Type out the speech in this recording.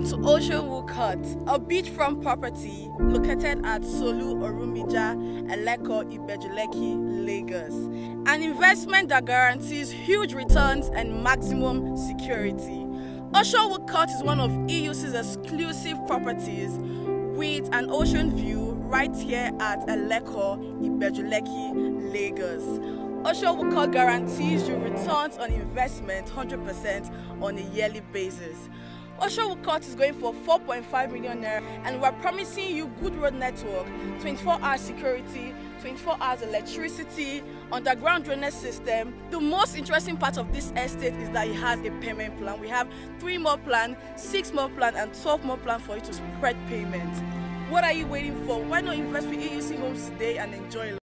Welcome to Oceanwood Court, a beachfront property located at Solu Orumija, Eleko, Ibejuleki, Lagos. An investment that guarantees huge returns and maximum security. Oceanwood Court is one of EUC's exclusive properties with an ocean view right here at Eleko, Ibejuleki, Lagos. Oceanwood Court guarantees you returns on investment 100% on a yearly basis. Oceanwood Court is going for 4.5 million naira, and we're promising you good road network, 24-hour security, 24 hours electricity, underground drainage system. The most interesting part of this estate is that it has a payment plan. We have 3 more plans, 6 more plans, and 12 more plans for you to spread payment. What are you waiting for? Why not invest with EUC Homes today and enjoy life?